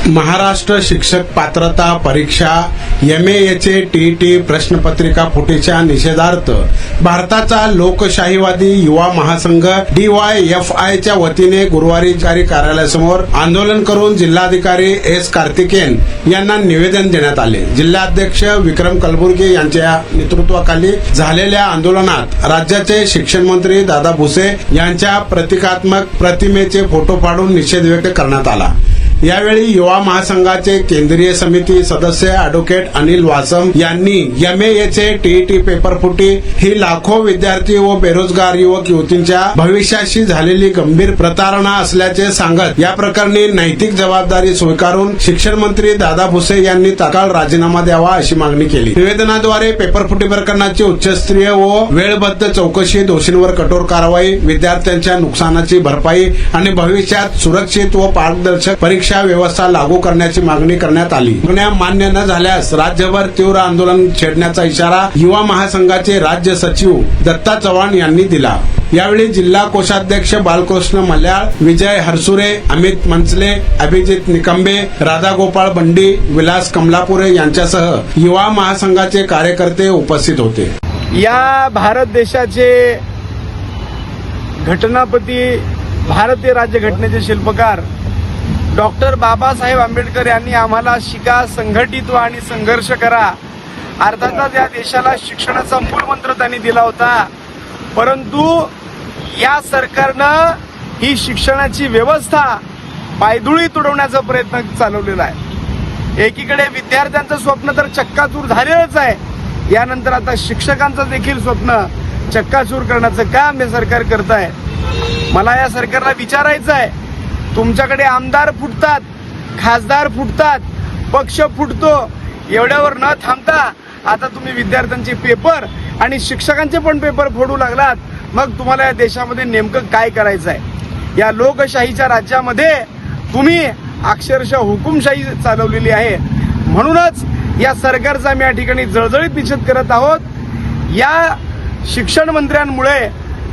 महाराष्ट्र शिक्षक पात्रता परीक्षा MAचे TET प्रश्नपत्रिका फुटीच्या निषेधार्थ भारताचा लोकशाहीवादी युवा महासंघ DYFIच्या वतीने गुरुवारी जिल्हाधिकारी कार्यालयासमोर आंदोलन करून जिल्हाधिकारी S कार्तिकेयन यांना निवेदन देण्यात आले। जिल्हाध्यक्ष विक्रम कलबुर्गी यांच्या नेतृत्वाखाली झालेल्या आंदोलनात राज्याचे शिक्षण मंत्री दादा भुसे यांच्या प्रतिकात्मक प्रतिमेचे फोटो फाडून निषेध व्यक्त करण्यात आला। यावेळी युवा महासंघाचे केंद्रीय समिती सदस्य ॲडव्होकेट अनिल वासम यांनी MAचे TET पेपर फुटी ही लाखो विद्यार्थी व बेरोजगार युवक युवतींच्या भविष्याशी झालेली गंभीर प्रतारणा असल्याचे सांगत या प्रकरणी नैतिक जबाबदारी स्वीकारून शिक्षण मंत्री दादा भुसे यांनी तात्काळ राजीनामा द्यावा अशी मागणी केली। निवेदनाद्वारे पेपर फुटी प्रकरणाची उच्चस्तरीय व वेळबद्ध चौकशी, दोषींवर कठोर कारवाई, विद्यार्थ्यांच्या नुकसानाची भरपाई आणि भविष्यात सुरक्षित व पारदर्शक परीक्षा व्यवस्था लागू करण्याची मागणी करण्यात आली। मान्य न झाल्यास राज्यभर तीव्र आंदोलन छेडण्याचा इशारा युवा महासंघाचे राज्य सचिव दत्ता चव्हाण यांनी दिला। यावेळी जिल्हा कोषाध्यक्ष बालकृष्ण मल्याळ, विजय हरसुरे, अमित मंचले, अभिजित निकंबे, राधागोपाळ बंडी, विलास कमलापुरे यांच्यासह युवा महासंघाचे कार्यकर्ते उपस्थित होते। या भारत देशाचे घटनापती, भारतीय राज्यघटनेचे शिल्पकार डॉक्टर बाबासाहेब आंबेडकर यांनी आम्हाला शिका, संघटित व्हा आणि संघर्ष करा, अर्थातच या देशाला शिक्षणाचा मूलमंत्र त्यांनी दिला होता। परंतु या सरकारनं ही शिक्षणाची व्यवस्था पायदुळी तुडवण्याचा प्रयत्न चालवलेला आहे। एकीकडे विद्यार्थ्यांचं स्वप्न तर चक्काचूर झालेलंच आहे, यानंतर आता शिक्षकांचं देखील स्वप्न चक्काचूर करण्याचं काम हे सरकार करत आहे। मला या सरकारला विचारायचं आहे, तुमच्याकडे आमदार फुटतात, खासदार फुटतात, पक्ष फुटतो, एवढ्यावर न थांबता आता तुम्ही विद्यार्थ्यांचे पेपर आणि शिक्षकांचे पण पेपर फोडू लागलात। मग तुम्हाला या देशामध्ये नेमकं काय करायचं आहे? या लोकशाहीच्या राज्यामध्ये तुम्ही अक्षरशः हुकुमशाही चालवलेली आहे। म्हणूनच या सरकारचा आम्ही या ठिकाणी जळजळीत निषेध करत आहोत। या शिक्षण मंत्र्यांमुळे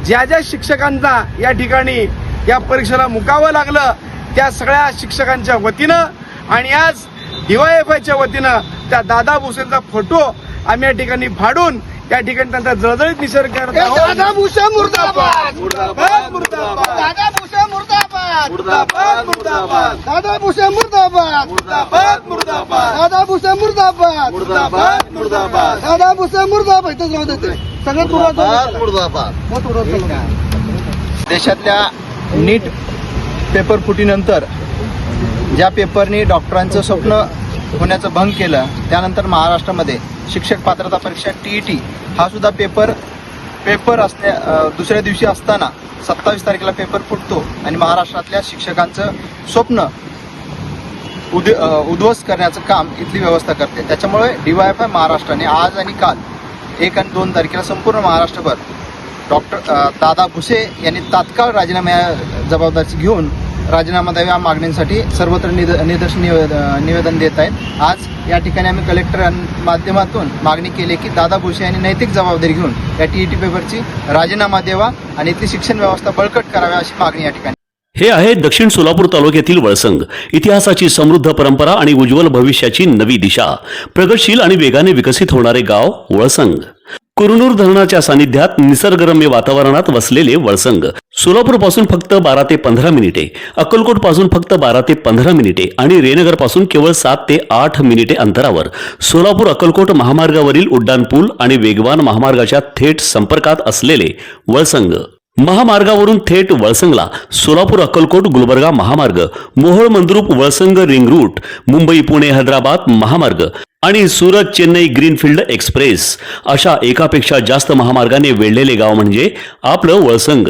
ज्या ज्या शिक्षकांना या ठिकाणी या परीक्षेला मुकावं लागलं, त्या सगळ्या शिक्षकांच्या वतीनं आणि आज DYFIच्या वतीनं त्या दादा भुसेंचा फोटो आम्ही या ठिकाणी फाडून या ठिकाणी त्यांचा जळजळीत निषेध करत आहोत। दादा भुसे मुर्दाबाद, मुर्दाबाद, मुर्दाबाद, दादा भुसे मुर्दाबाद, मुर्दाबाद, मुर्दाबाद, दादा भुसे मुर्दाबाद, मुर्दाबाद, मुर्दाबाद, दादा भुसे मुर्दाबाद, मुर्दाबाद, मुर्दाबाद, दादा भुसे मुर्दाबाद। इथंच राहू देते सगळ्यात मुर्दाबाद। देशातल्या नीट पेपर फुटीनंतर ज्या पेपरनी डॉक्टरांचं स्वप्न होण्याचं भंग केलं, त्यानंतर महाराष्ट्रामध्ये शिक्षक पात्रता परीक्षा TET हा सुद्धा पेपर असल्या दुसऱ्या दिवशी असताना 27 तारखेला पेपर फुटतो आणि महाराष्ट्रातल्या शिक्षकांचं स्वप्न उद्ध्वस्त करण्याचं काम इथली व्यवस्था करते। त्याच्यामुळे DYFI महाराष्ट्राने आज आणि काल 1 आणि 2 तारखेला संपूर्ण महाराष्ट्रभर डॉक्टर दादा भुसे यांनी तात्काळ राजीनामा जबाबदारी घेऊन राजीनामा द्यावा मागणीसाठी सर्वत्र निवेदन देत आहेत। आज या ठिकाणी आम्ही कलेक्टर माध्यमातून मागणी केली की दादा भुसे यांनी नैतिक जबाबदारी घेऊन या TET पेपरची राजीनामा द्यावा आणि इथली शिक्षण व्यवस्था बळकट करावी अशी मागणी या ठिकाणी। हे आहे दक्षिण सोलापूर तालुक्यातील वळसंग। इतिहासाची समृद्ध परंपरा आणि उज्ज्वल भविष्याची नवी दिशा, प्रगतशील आणि वेगाने विकसित होणारे गाव वळसंग। कुरनूर धरणाच्या सानिध्यात निसर्गरम्य वातावरणात वसलेले वळसंग सोलापूर पासून फक्त 12 ते 15 मिनिटे, अक्कलकोट पासून फक्त 12 ते 15 मिनिटे आणि रेणनगर पासून केवळ 7 ते 8 मिनिटे अंतरावर सोलापूर अक्कलकोट महामार्गावरील उड्डाण पूल आणि वेगवान महामार्गाच्या थेट संपर्कात असलेले वळसंग। महामार्गावरून थेट वळसंगला सोलापूर अक्कलकोट गुलबर्गा महामार्ग, मोहोळ मंद्रुप वळसंग रिंग रूट, मुंबई पुणे हैदराबाद महामार्ग आणि सुरत चेन्नई ग्रीनफील्ड एक्सप्रेस अशा एकापेक्षा जास्त महामार्गाने वेढलेले गाव म्हणजे आपलं वळसंग।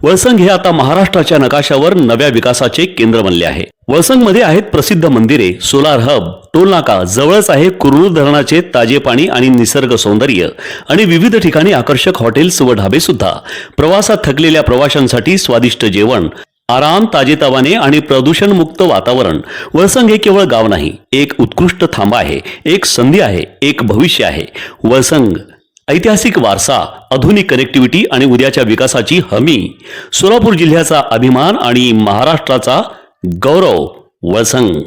वळसंग हे आता महाराष्ट्राच्या नकाशावर नव्या विकासाचे केंद्र बनले आहे। वळसंगमध्ये आहेत प्रसिद्ध मंदिरे, सोलार हब, टोलनाका, जवळच आहे कुरनूर धरणाचे ताजे पाणी आणि निसर्ग सौंदर्य आणि विविध ठिकाणी आकर्षक हॉटेल्स व ढाबे सुद्धा। प्रवासात थकलेल्या प्रवाशांसाठी स्वादिष्ट जेवण, आराम, ताजेतवाने आणि प्रदूषणमुक्त वातावरण। वळसंग हे केवळ गाव नाही, एक उत्कृष्ट थांबा आहे, एक संधी आहे, एक भविष्य आहे। वळसंग ऐतिहासिक वारसा, आधुनिक कनेक्टिव्हिटी आणि उद्याच्या विकासाची हमी, सोलापूर जिल्ह्याचा अभिमान आणि महाराष्ट्राचा गौरव। वळसंग।